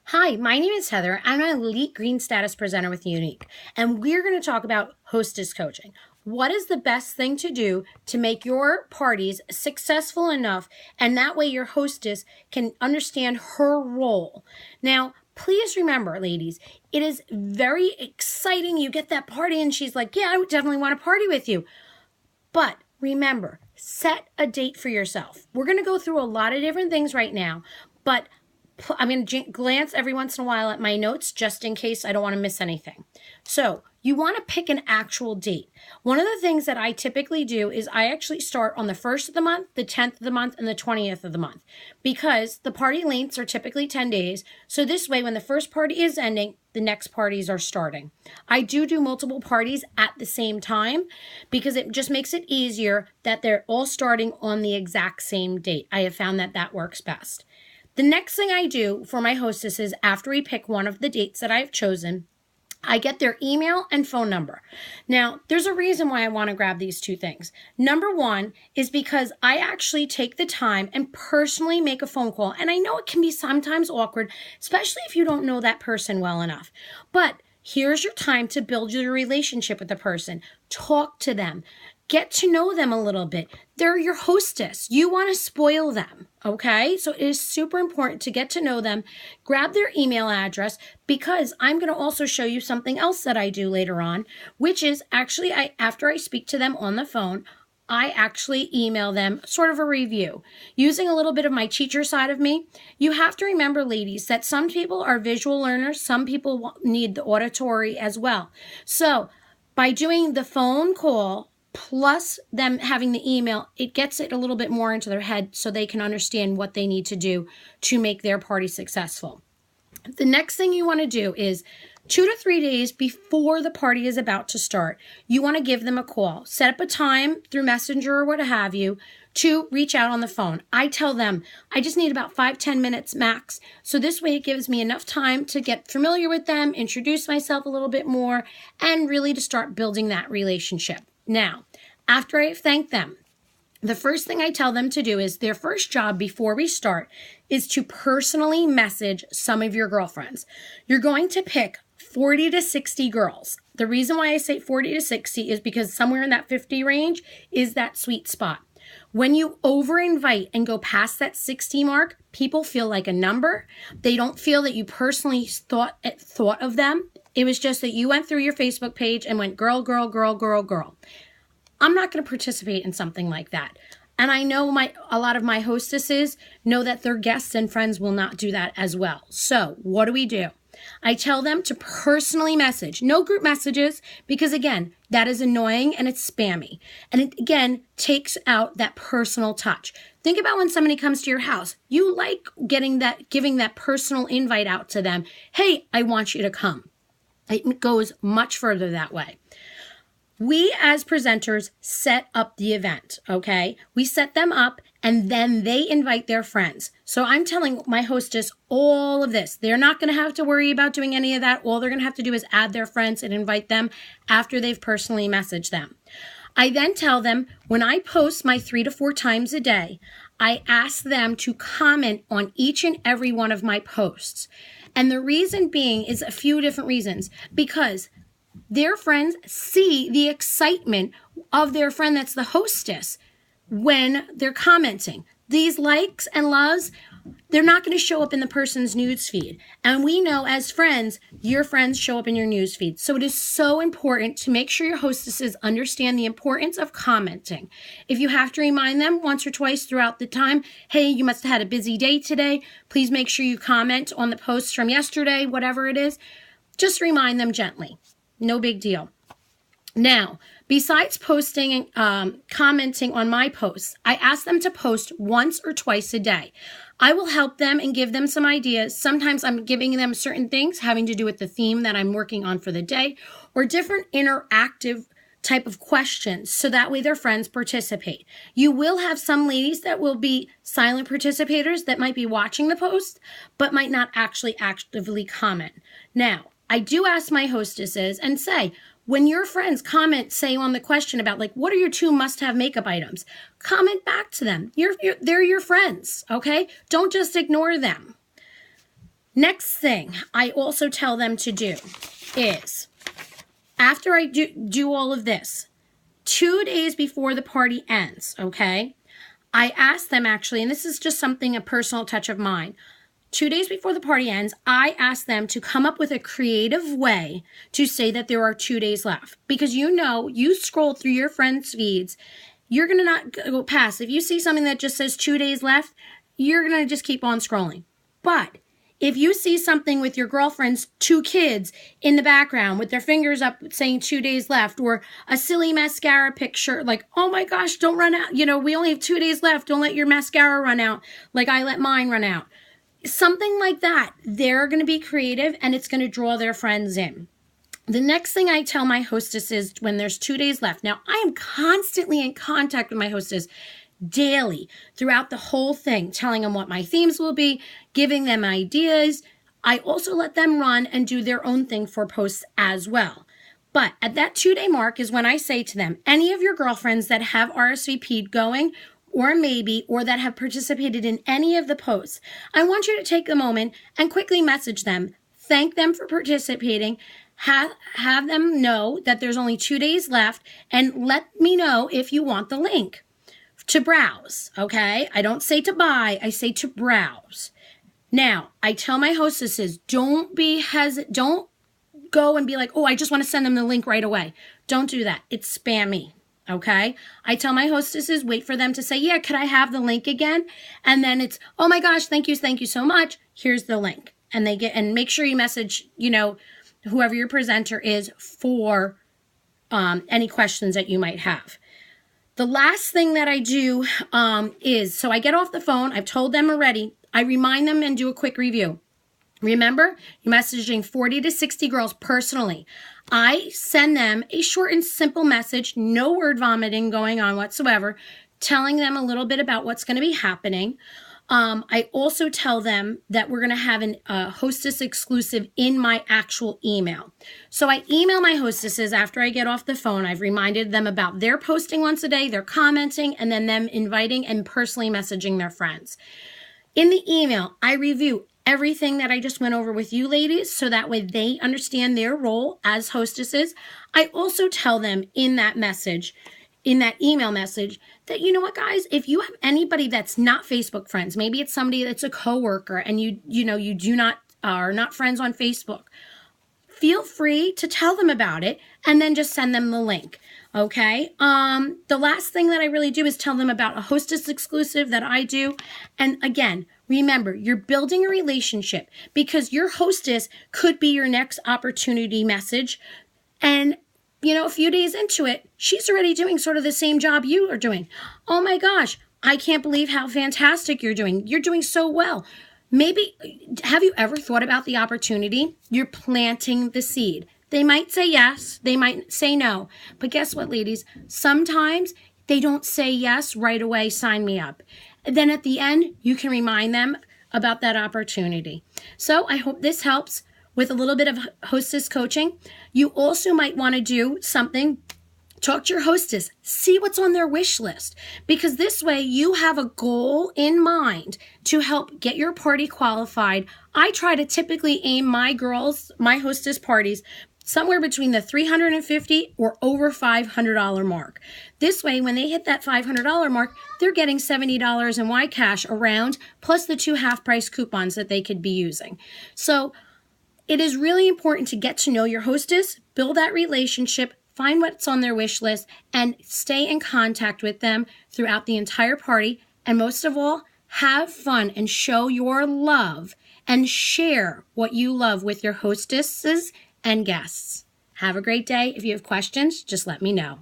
Hi, my name is Heather. I'm an elite green status presenter with Unique, and we're going to talk about hostess coaching. What is the best thing to do to make your parties successful enough, and that way your hostess can understand her role? Now, please remember, ladies, it is very exciting. You get that party, and she's like, yeah, I would definitely want to party with you. But remember, set a date for yourself. We're going to go through a lot of different things right now, but I'm going to glance every once in a while at my notes just in case I don't want to miss anything. So you want to pick an actual date. One of the things that I typically do is I actually start on the 1st of the month, the 10th of the month, and the 20th of the month because the party lengths are typically 10 days. So this way, when the first party is ending, the next parties are starting. I do multiple parties at the same time because it just makes it easier that they're all starting on the exact same date. I have found that works best. The next thing I do for my hostesses after we pick one of the dates that I've chosen, I get their email and phone number. Now, there's a reason why I want to grab these two things. Number one is because I actually take the time and personally make a phone call. And I know it can be sometimes awkward, especially if you don't know that person well enough. But here's your time to build your relationship with the person. Talk to them. Get to know them a little bit. They're your hostess. You want to spoil them, okay? So it is super important to get to know them. Grab their email address because I'm going to also show you something else that I do later on, which is actually after I speak to them on the phone, I actually email them sort of a review. Using a little bit of my teacher side of me, you have to remember, ladies, that some people are visual learners. Some people need the auditory as well. So by doing the phone call, plus them having the email, it gets it a little bit more into their head so they can understand what they need to do to make their party successful. The next thing you want to do is 2 to 3 days before the party is about to start, you want to give them a call. Set up a time through Messenger or what have you to reach out on the phone. I tell them I just need about 5-10 minutes max. So this way it gives me enough time to get familiar with them, introduce myself a little bit more, and really to start building that relationship. Now, after I've thanked them, the first thing I tell them to do is their first job before we start is to personally message some of your girlfriends. You're going to pick 40 to 60 girls. The reason why I say 40 to 60 is because somewhere in that 50 range is that sweet spot. When you over-invite and go past that 60 mark, people feel like a number. They don't feel that you personally thought of them. It was just that you went through your Facebook page and went girl, girl, girl, girl, girl. I'm not going to participate in something like that. And I know a lot of my hostesses know that their guests and friends will not do that as well. So what do? I tell them to personally message. No group messages because, again, that is annoying and it's spammy. And it, again, takes out that personal touch. Think about when somebody comes to your house. You like giving that personal invite out to them. Hey, I want you to come. It goes much further that way. We as presenters set up the event, okay? We set them up and then they invite their friends. So I'm telling my hostess all of this. They're not going to have to worry about doing any of that. All they're going to have to do is add their friends and invite them after they've personally messaged them. I then tell them when I post my 3 to 4 times a day, I ask them to comment on each and every one of my posts. And the reason being is a few different reasons. Because their friends see the excitement of their friend that's the hostess when they're commenting. These likes and loves, they're not going to show up in the person's news feed. And we know as friends, your friends show up in your news feed. So it is so important to make sure your hostesses understand the importance of commenting. If you have to remind them once or twice throughout the time, hey, you must have had a busy day today. Please make sure you comment on the posts from yesterday, whatever it is. Just remind them gently. No big deal. Now, besides posting and commenting on my posts, I ask them to post once or twice a day. I will help them and give them some ideas. Sometimes I'm giving them certain things having to do with the theme that I'm working on for the day or different interactive type of questions so that way their friends participate. You will have some ladies that will be silent participators that might be watching the post but might not actually actively comment. Now, I do ask my hostesses and say, when your friends comment, say on the question about like, what are your 2 must-have makeup items? Comment back to them. They're your friends, okay? Don't just ignore them. Next thing I also tell them to do is, after I do all of this, 2 days before the party ends, okay, I ask them actually, and this is just something, a personal touch of mine. 2 days before the party ends, I ask them to come up with a creative way to say that there are 2 days left. Because you scroll through your friends' feeds, you're going to not go past. If you see something that just says 2 days left, you're going to just keep on scrolling. But if you see something with your girlfriend's 2 kids in the background with their fingers up saying 2 days left, or a silly mascara picture, like, oh my gosh, don't run out. We only have 2 days left. Don't let your mascara run out like I let mine run out. Something like that. They're going to be creative and it's going to draw their friends in. The next thing I tell my hostesses when there's 2 days left. Now, I am constantly in contact with my hostess daily throughout the whole thing, telling them what my themes will be, giving them ideas. I also let them run and do their own thing for posts as well. But at that 2-day mark is when I say to them, any of your girlfriends that have RSVP'd going, or maybe, or that have participated in any of the posts, I want you to take a moment and quickly message them, thank them for participating, have them know that there's only 2 days left, and let me know if you want the link to browse, okay? I don't say to buy, I say to browse. Now, I tell my hostesses, don't go and be like, oh, I just want to send them the link right away. Don't do that. It's spammy. Okay. I tell my hostesses, wait for them to say, yeah, could I have the link again? And then it's, oh my gosh, thank you so much. Here's the link. And make sure you message, whoever your presenter is for any questions that you might have. The last thing that I do is, so I get off the phone. I've told them already. I remind them and do a quick review. Remember, you're messaging 40 to 60 girls personally. I send them a short and simple message, no word vomiting going on whatsoever, telling them a little bit about what's going to be happening. I also tell them that we're going to have a hostess exclusive in my actual email. So I email my hostesses after I get off the phone. I've reminded them about their posting once a day, their commenting, and then them inviting and personally messaging their friends. In the email, I review everything that I just went over with you ladies, so that way they understand their role as hostesses. I also tell them in that email message, that, you know what, guys, if you have anybody that's not Facebook friends, maybe it's somebody that's a coworker and you are not friends on Facebook, feel free to tell them about it and then just send them the link. Okay. The last thing that I really do is tell them about a hostess exclusive that I do. And again, remember, you're building a relationship because your hostess could be your next opportunity message. And, a few days into it, she's already doing sort of the same job you are doing. Oh my gosh, I can't believe how fantastic you're doing. You're doing so well. Maybe, have you ever thought about the opportunity? You're planting the seed. They might say yes, they might say no. But guess what, ladies? Sometimes they don't say yes right away, sign me up. And then at the end, you can remind them about that opportunity. So I hope this helps with a little bit of hostess coaching. You also might want to do something. Talk to your hostess, see what's on their wish list, because this way you have a goal in mind to help get your party qualified. I try to typically aim my hostess parties, somewhere between the $350 or over $500 mark. This way, when they hit that $500 mark, they're getting $70 in Y cash around, plus the 2 half-price coupons that they could be using. So it is really important to get to know your hostess, build that relationship, find what's on their wish list, and stay in contact with them throughout the entire party. And most of all, have fun and show your love and share what you love with your hostesses and guests. Have a great day. If you have questions, just let me know.